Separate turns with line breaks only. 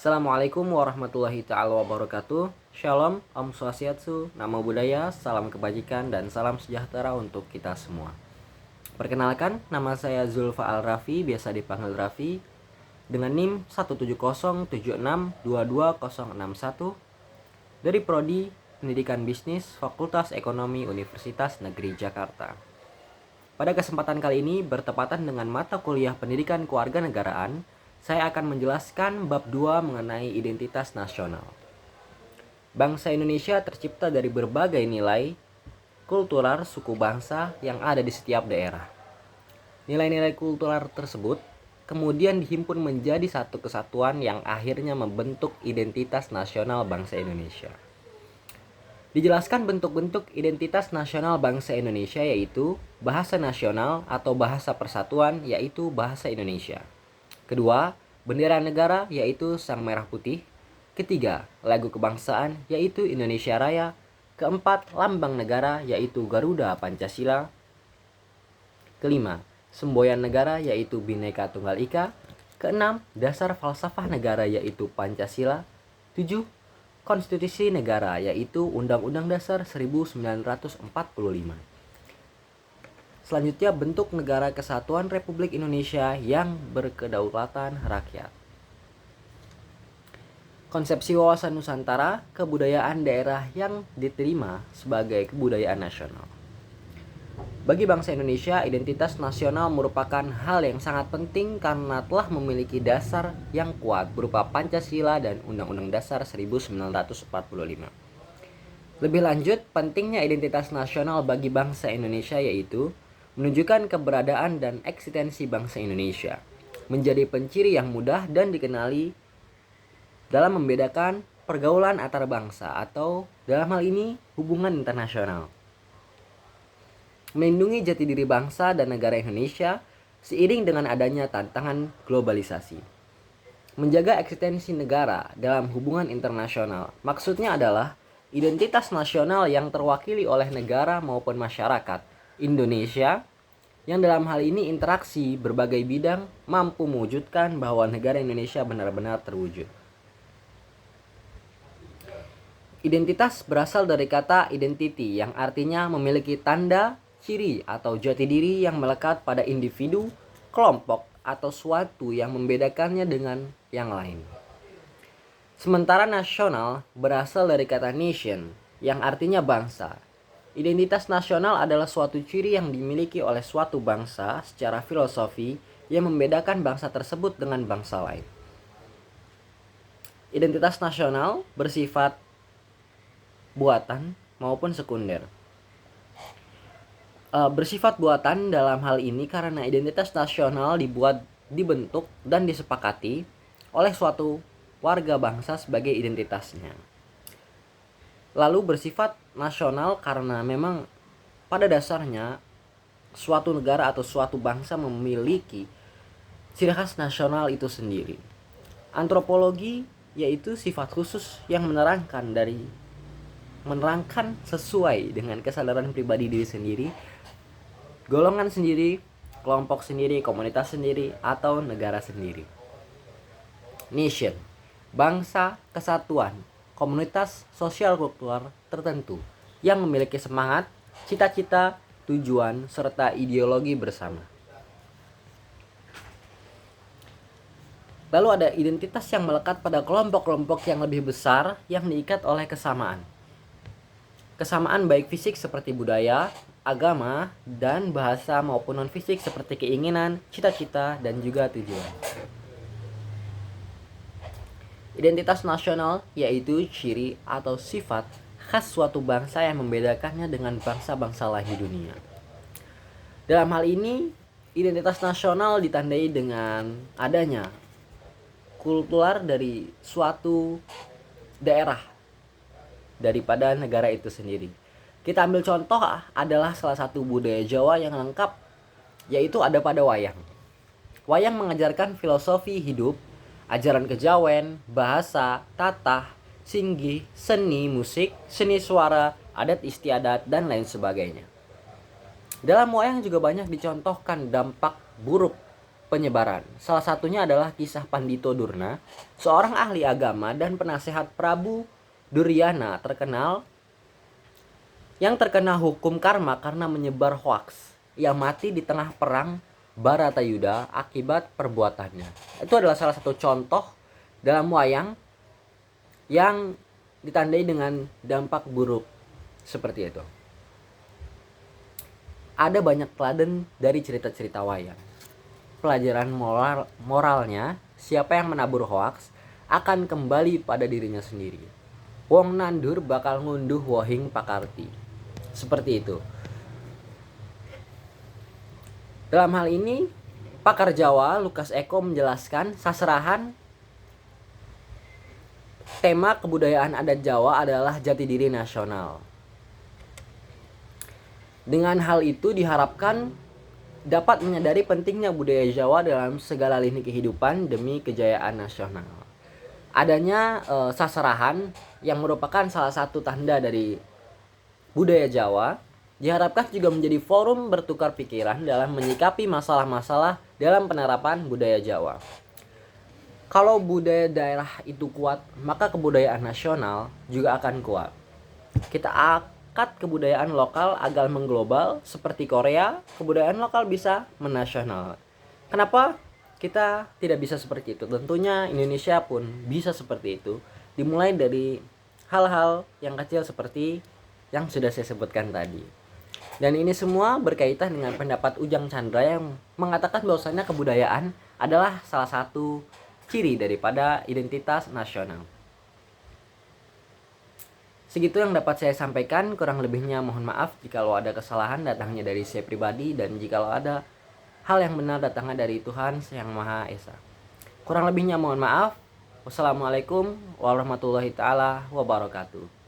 Assalamualaikum warahmatullahi ta'ala wabarakatuh. Shalom, Om Swastiastu, Namo Buddhaya, salam kebajikan dan salam sejahtera untuk kita semua. Perkenalkan, nama saya Zulfa Al-Rafi, biasa dipanggil Rafi, dengan NIM 17076222061 dari Prodi Pendidikan Bisnis Fakultas Ekonomi Universitas Negeri Jakarta. Pada kesempatan kali ini bertepatan dengan mata kuliah Pendidikan Kewarganegaraan, saya akan menjelaskan bab 2 mengenai identitas nasional. Bangsa Indonesia tercipta dari berbagai nilai kultural suku bangsa yang ada di setiap daerah. Nilai-nilai kultural tersebut kemudian dihimpun menjadi satu kesatuan yang akhirnya membentuk identitas nasional bangsa Indonesia. Dijelaskan bentuk-bentuk identitas nasional bangsa Indonesia yaitu bahasa nasional atau bahasa persatuan yaitu bahasa Indonesia. Kedua, bendera negara yaitu Sang Merah Putih. Ketiga, lagu kebangsaan yaitu Indonesia Raya. Keempat, lambang negara yaitu Garuda Pancasila. Kelima, semboyan negara yaitu Bhinneka Tunggal Ika. Keenam, dasar falsafah negara yaitu Pancasila. 7. Konstitusi negara yaitu Undang-Undang Dasar 1945. Selanjutnya, bentuk negara kesatuan Republik Indonesia yang berkedaulatan rakyat. Konsepsi wawasan Nusantara, kebudayaan daerah yang diterima sebagai kebudayaan nasional. Bagi bangsa Indonesia, identitas nasional merupakan hal yang sangat penting karena telah memiliki dasar yang kuat berupa Pancasila dan Undang-Undang Dasar 1945. Lebih lanjut, pentingnya identitas nasional bagi bangsa Indonesia yaitu menunjukkan keberadaan dan eksistensi bangsa Indonesia, menjadi penciri yang mudah dan dikenali dalam membedakan pergaulan antar bangsa atau dalam hal ini hubungan internasional. Melindungi jati diri bangsa dan negara Indonesia seiring dengan adanya tantangan globalisasi. Menjaga eksistensi negara dalam hubungan internasional maksudnya adalah identitas nasional yang terwakili oleh negara maupun masyarakat Indonesia yang dalam hal ini interaksi berbagai bidang mampu mewujudkan bahwa negara Indonesia benar-benar terwujud. Identitas berasal dari kata identity yang artinya memiliki tanda, ciri atau jati diri yang melekat pada individu, kelompok, atau suatu yang membedakannya dengan yang lain. Sementara nasional berasal dari kata nation yang artinya bangsa. Identitas nasional adalah suatu ciri yang dimiliki oleh suatu bangsa secara filosofi yang membedakan bangsa tersebut dengan bangsa lain. Identitas nasional bersifat buatan maupun sekunder. Bersifat buatan dalam hal ini karena identitas nasional dibentuk dan disepakati oleh suatu warga bangsa sebagai identitasnya. Lalu bersifat nasional karena memang pada dasarnya suatu negara atau suatu bangsa memiliki ciri khas nasional itu sendiri. Antropologi yaitu sifat khusus yang menerangkan sesuai dengan kesadaran pribadi diri sendiri, golongan sendiri, kelompok sendiri, komunitas sendiri, atau negara sendiri. Nation, bangsa, kesatuan, komunitas sosial kultural tertentu yang memiliki semangat, cita-cita, tujuan, serta ideologi bersama. Lalu ada identitas yang melekat pada kelompok-kelompok yang lebih besar yang diikat oleh kesamaan. Kesamaan baik fisik seperti budaya, agama, dan bahasa maupun non-fisik seperti keinginan, cita-cita, dan juga tujuan. Identitas nasional yaitu ciri atau sifat khas suatu bangsa yang membedakannya dengan bangsa-bangsa lain di dunia. Dalam hal ini, identitas nasional ditandai dengan adanya kultur dari suatu daerah daripada negara itu sendiri. Kita ambil contoh adalah salah satu budaya Jawa yang lengkap, yaitu ada pada wayang. Wayang mengajarkan filosofi hidup, ajaran kejawen, bahasa, tatah, singgih, seni musik, seni suara, adat istiadat, dan lain sebagainya. Dalam wayang juga banyak dicontohkan dampak buruk penyebaran. Salah satunya adalah kisah Pandito Durna, seorang ahli agama dan penasehat Prabu Duryana yang terkena hukum karma karena menyebar hoaks. Ia mati di tengah perang Baratayuda akibat perbuatannya. Itu adalah salah satu contoh dalam wayang yang ditandai dengan dampak buruk seperti itu. Ada banyak teladan dari cerita-cerita wayang. Pelajaran moralnya, siapa yang menabur hoaks akan kembali pada dirinya sendiri. Wong nandur bakal ngunduh wohing pakarti. Seperti itu. Dalam hal ini, pakar Jawa Lukas Eko menjelaskan sasrahan tema kebudayaan adat Jawa adalah jati diri nasional. Dengan hal itu diharapkan dapat menyadari pentingnya budaya Jawa dalam segala lini kehidupan demi kejayaan nasional. Adanya sasrahan yang merupakan salah satu tanda dari budaya Jawa diharapkan juga menjadi forum bertukar pikiran dalam menyikapi masalah-masalah dalam penerapan budaya Jawa. Kalau budaya daerah itu kuat, maka kebudayaan nasional juga akan kuat. Kita angkat kebudayaan lokal agar mengglobal, seperti Korea, kebudayaan lokal bisa menasional. Kenapa kita tidak bisa seperti itu? Tentunya Indonesia pun bisa seperti itu. Dimulai dari hal-hal yang kecil seperti yang sudah saya sebutkan tadi. Dan ini semua berkaitan dengan pendapat Ujang Chandra yang mengatakan bahwasanya kebudayaan adalah salah satu ciri daripada identitas nasional. Segitu yang dapat saya sampaikan, kurang lebihnya mohon maaf jikalau ada kesalahan datangnya dari saya pribadi dan jikalau ada hal yang benar datangnya dari Tuhan Yang Maha Esa. Kurang lebihnya mohon maaf. Wassalamualaikum warahmatullahi taala wabarakatuh.